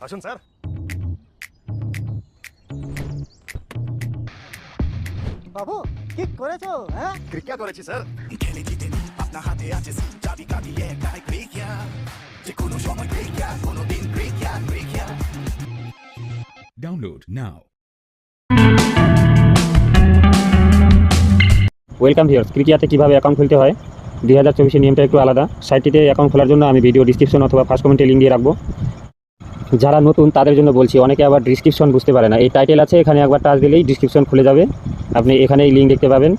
আসুন স্যার। বাবু কি করেছো? হ্যাঁ, ক্রিকেট করেছি স্যার। খেলে জিতে নিই আপনার হাতে আছে চাবি কাঁদিয়ে একটাই ক্রিকেট যে কোনো সময় ক্রিকেট কোনো দিন cricket Download now. Welcome viewers, ক্রিকিয়াতে কীভাবে অ্যাকাউন্ট খুলতে হয় 2024 নিয়মটা একটু আলাদা। সাইটটিতে অ্যাকাউন্ট খোলার জন্য আমি ভিডিও ডিসক্রিপশন অথবা ফার্স্ট কমেন্টে লিঙ্ক দিয়ে রাখবো। যারা নতুন তাদের জন্য বলছি, অনেকে আবার ডিসক্রিপশন বুঝতে পারে না। এই টাইটেল আছে, এখানে একবার টাচ দিলেই ডিসক্রিপশন খুলে যাবে। আপনি এখানেই লিঙ্ক দেখতে পাবেন,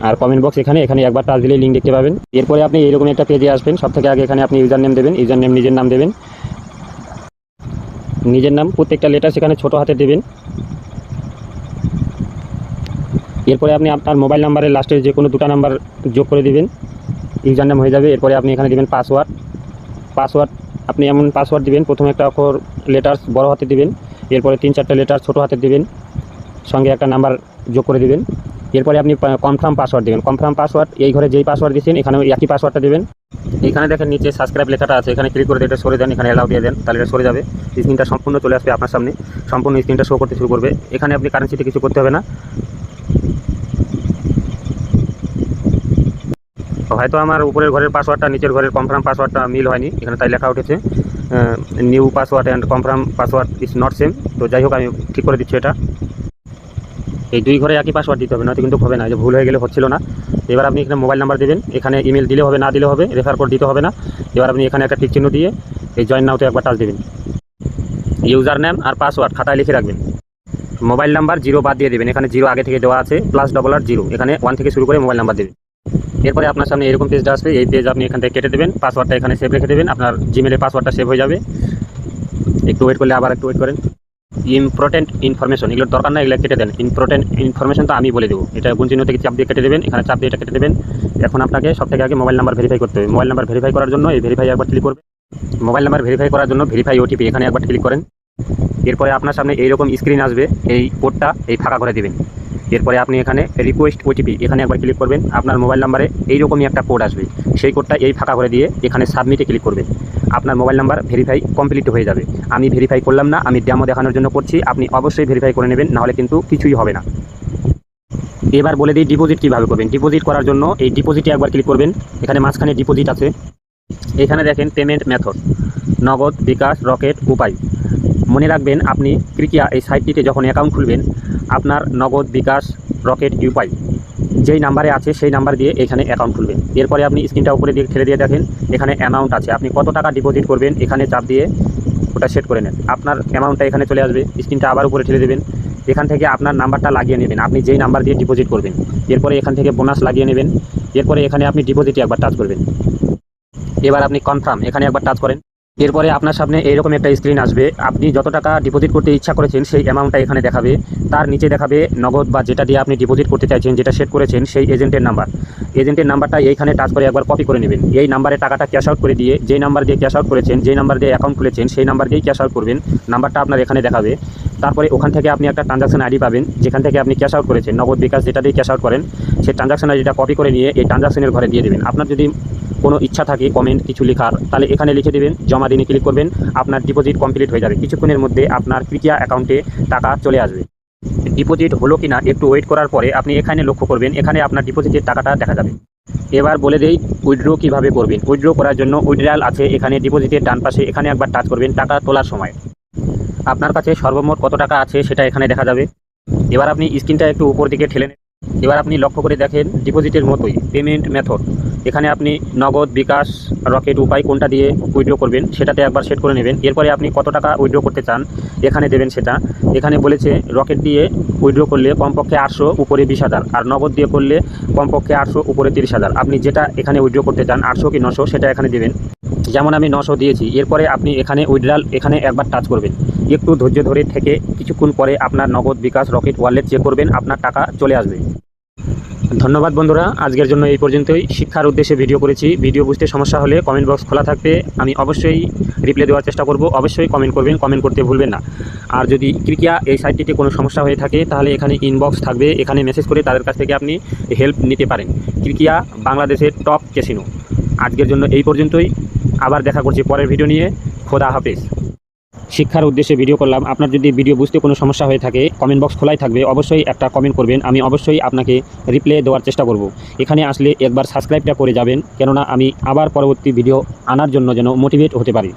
আর কমেন্ট বক্স এখানে একবার টাচ দিলেই লিঙ্ক দেখতে পাবেন। এরপরে আপনি এরকম একটা পেজে আসবেন। সব থেকে আগে এখানে আপনি ইউজার নেম দেবেন, ইউজার নেম নিজের নাম দেবেন, নিজের নাম প্রত্যেকটা লেটার সেখানে ছোটো হাতে দেবেন। এরপরে আপনি আপনার মোবাইল নাম্বারের লাস্টে যে কোনো দুটো নাম্বার যোগ করে দিবেন, ইউজার নেম হয়ে যাবে। এরপরে আপনি এখানে দিবেন পাসওয়ার্ড আপনি এমন পাসওয়ার্ড দিবেন, প্রথমে একটা অক্ষর লেটার্স বড় হাতে দিবেন, এরপরে 3-4টা লেটার ছোটো হাতে দিবেন, সঙ্গে একটা নাম্বার যোগ করে দিবেন। এরপরে আপনি কনফার্ম পাসওয়ার্ড দেবেন। কনফার্ম পাসওয়ার্ড এই ঘরে যেই পাসওয়ার্ড দিচ্ছেন এখানে একই পাসওয়ার্ডটা দেবেন। এখানে দেখেন নিচে সাবস্ক্রাইব লেখাটা আছে, এখানে ক্লিক করে এটা সরে দেন, এখানে অ্যালাউ দিয়ে দেন, তাহলে এটা সরে যাবে। স্ক্রিনটা সম্পূর্ণ চলে আসবে আপনার সামনে, সম্পূর্ণ স্ক্রিনটা শো করতে শুরু করবে। এখানে আপনি কারেন্সিতে কিছু করতে হবে না। হয়তো আমার উপরের ঘরের পাসওয়ার্ডটা নিচের ঘরের কনফার্ম পাসওয়ার্ডটা মিল হয়নি, এখানে তাই লেখা উঠেছে new password and confirm password is not same. তো যাই হোক, আমি ঠিক করে দিচ্ছি এটা। এই দুই ঘরে একই পাসওয়ার্ড দিতে হবে, নয়তো কিন্তু হবে না, যে ভুল হয়ে গেলে হচ্ছিল না। এবার আপনি এখানে মোবাইল নাম্বার দেবেন, এখানে ইমেল দিলে হবে না দিলে হবে, রেফার কোড দিতে হবে না। এবার আপনি এখানে একটা টিক চিহ্ন দিয়ে এই জয়েন নাওতে একবার টাচ দেবেন। ইউজার নেম আর পাসওয়ার্ড খাতায় লিখে রাখবেন। মোবাইল নাম্বার 0 বাদ দিয়ে দেবেন, এখানে 0 আগে থেকে দেওয়া আছে, +0, এখানে 1 থেকে শুরু করে মোবাইল নাম্বার দেবেন। এরপরে আপনার সামনে এরকম পেজটা আসবে, এই পেজ আপনি এখান থেকে কেটে দেবেন, পাসওয়ার্ডটা এখানে সেভ রেখে দেবেন, আপনার জিমেলে পাসওয়ার্ডটা সেভ হয়ে যাবে। একটু ওয়েট করলে, আবার একটু ওয়েট করেন। ইম্পর্টেন্ট ইনফরমেশন এগুলোর দরকার না, এগুলো কেটে দেন। ইম্পর্টেন্ট ইনফরমেশন তো আমি বলে দেবো, এটা গুণ চিহ্ন থেকে চাপ দিয়ে কেটে দেবেন, এখানে চাপ দিয়ে এটা কেটে দেবেন। এখন আপনাকে সব থেকে আগে মোবাইল নাম্বার ভেরিফাই করতে হবে। মোবাইল নাম্বার ভেরিফাই করার জন্য এই ভেরিফাই একবার ক্লিক করবেন। মোবাইল নাম্বার ভেরিফাই করার জন্য ভেরিফাই ওটিপি এখানে একবার ক্লিক করেন। এরপরে আপনার সামনে এইরকম স্ক্রিন আসবে, এই কোডটা এই ফাঁকা করে দেবেন। এরপরে আপনি এখানে রিকোয়েস্ট ওটিপি এখানে একবার ক্লিক করবেন। আপনার মোবাইল নাম্বারে এইরকমই একটা কোড আসবে, সেই কোডটা এই ফাঁকা করে দিয়ে এখানে সাবমিটে ক্লিক করবেন। আপনার মোবাইল নাম্বার ভেরিফাই কমপ্লিট হয়ে যাবে। আমি ভেরিফাই করলাম না, আমি ডেমো দেখানোর জন্য করছি, আপনি অবশ্যই ভেরিফাই করে নেবেন, নাহলে কিন্তু কিছুই হবে না। এবার বলে দিই ডিপোজিট কীভাবে করবেন। ডিপোজিট করার জন্য এই ডিপোজিটে একবার ক্লিক করবেন, এখানে মাঝখানে ডিপোজিট আছে, এখানে দেখেন পেমেন্ট মেথড, নগদ, বিকাশ, রকেট, উপায়। মনে রাখবেন, আপনি ক্রিকিয়া এই সাইটটিতে যখন অ্যাকাউন্ট খুলবেন, আপনার নগদ, বিকাশ, রকেট, উপায় যেই নাম্বারে আছে সেই নাম্বার দিয়ে এখানে অ্যাকাউন্ট খুলবেন। এরপরে আপনি স্ক্রিনটা উপরে দিয়ে ঠেলে দিয়ে দেখেন, এখানে অ্যামাউন্ট আছে, আপনি কত টাকা ডিপোজিট করবেন এখানে চাপ দিয়ে ওটা সেট করে নেন। আপনার অ্যামাউন্টটা এখানে চলে আসবে, স্ক্রিনটা আবার উপরে ঠেলে দেবেন, এখান থেকে আপনার নাম্বারটা লাগিয়ে নেবেন, আপনি যেই নাম্বার দিয়ে ডিপোজিট করবেন। এরপরে এখান থেকে বোনাস লাগিয়ে নেবেন। এরপরে এখানে আপনি ডিপোজিটে একবার টাচ করবেন। এবার আপনি কনফার্ম এখানে একবার টাচ করেন। এরপরে আপনার সামনে এইরকম একটা স্ক্রিন আসবে, আপনি যত টাকা ডিপোজিট করতে ইচ্ছা করেছেন সেই অ্যামাউন্টটা এখানে দেখাবে, তার নিচে দেখাবে নগদ বা যেটা দিয়ে আপনি ডিপোজিট করতে চাইছেন, যেটা সেট করেছেন সেই এজেন্টের নাম্বার। এজেন্টের নাম্বারটা এইখানে টাচ করে একবার কপি করে নেবেন। এই নাম্বারে টাকাটা ক্যাশ আউট করে দিয়ে, যেই নাম্বার দিয়ে ক্যাশ আউট করেছেন, যেই নাম্বার দিয়ে অ্যাকাউন্ট খুলেছেন সেই নাম্বার দিয়েই ক্যাশ আউট করবেন। নাম্বারটা আপনার এখানে দেখাবে। তারপরে ওখান থেকে আপনি একটা ট্রানজাকশন আইডি পাবেন, যেখান থেকে আপনি ক্যাশ আউট করেছেন, নগদ, বিকাশ যেটা দিয়ে ক্যাশ আউট করেন, সেই ট্রানজাকশন আইডিটা কপি করে নিয়ে এই ট্রানজাকশনের ঘরে দিয়ে দেবেন। আপনার যদি কোনো ইচ্ছা থাকে কমেন্ট কিছু লেখার, তাহলে এখানে লিখে দেবেন, জমা দিনে ক্লিক করবেন, আপনার ডিপোজিট কমপ্লিট হয়ে যাবে। কিছুক্ষণের মধ্যে আপনার ক্রিকিয়া অ্যাকাউন্টে টাকা চলে আসবে। ডিপোজিট হলো কিনা একটু ওয়েট করার পরে আপনি এখানে লক্ষ্য করবেন, এখানে আপনার ডিপোজিটের টাকাটা দেখা যাবে। এবার বলে দেই উইথড্র কীভাবে করবেন। উইথড্র করার জন্য উইথড্রয়াল আছে এখানে ডিপোজিটের ডান পাশে, এখানে একবার টাচ করবেন। টাকা তোলার সময় আপনার কাছে সর্বমোট কত টাকা আছে সেটা এখানে দেখা যাবে। এবার আপনি স্ক্রিনটা একটু উপর দিকে ঠেলে নেন। এবার আপনি লক্ষ্য করে দেখেন, ডিপোজিটের মতোই পেমেন্ট মেথড, এখানে আপনি নগদ, বিকাশ, রকেট, উপায় কোনটা দিয়ে উইথড্র করবেন সেটাতে একবার সেট করে নেবেন। এরপরে আপনি কত টাকা উইথড্র করতে চান এখানে দেবেন সেটা। এখানে বলেছে রকেট দিয়ে উইথড্র করলে কমপক্ষে 800, উপরে 20,000, আর নগদ দিয়ে করলে কমপক্ষে 800, উপরে 30,000। আপনি যেটা এখানে উইথড্র করতে চান 800 কি 900 সেটা এখানে দেবেন। যেমন আমি 900 দিয়েছি। এরপরে আপনি এখানে উইথড্রয়াল এখানে একবার টাচ করবেন। একটু ধৈর্য ধরে থেকে কিছুক্ষণ পরে আপনার নগদ, বিকাশ, রকেট ওয়ালেট চেক করবেন, আপনার টাকা চলে আসবে। ধন্যবাদ বন্ধুরা, আজকের জন্য এই পর্যন্তই। শিক্ষার উদ্দেশ্যে ভিডিও করেছি, ভিডিও বুঝতে সমস্যা হলে কমেন্ট বক্স খোলা থাকবে, আমি অবশ্যই রিপ্লাই দেওয়ার চেষ্টা করব। অবশ্যই কমেন্ট করবেন, কমেন্ট করতে ভুলবেন না। আর যদি ক্রিকিয়া এই সাইটটিতে কোনো সমস্যা হয়ে থাকে তাহলে এখানে ইনবক্স থাকবে, এখানে মেসেজ করে তাদের কাছ থেকে আপনি হেল্প নিতে পারেন। ক্রিকিয়া বাংলাদেশের টপ ক্যাসিনো। আজকের জন্য এই পর্যন্তই, আবার দেখা করছি পরের ভিডিও নিয়ে। খোদা হাফেজ। শিক্ষার উদ্দেশ্যে ভিডিও করলাম। আপনার যদি ভিডিও বুঝতে কোনো সমস্যা হয়ে থাকে, কমেন্ট বক্স খোলাই থাকবে, অবশ্যই একটা কমেন্ট করবেন, আমি অবশ্যই আপনাকে রিপ্লাই দেওয়ার চেষ্টা করব। এখানে আসলে একবার সাবস্ক্রাইবটা করে যাবেন, কেননা আমি আবার পরবর্তী ভিডিও আনার জন্য যেন মোটিভেট হতে পারি।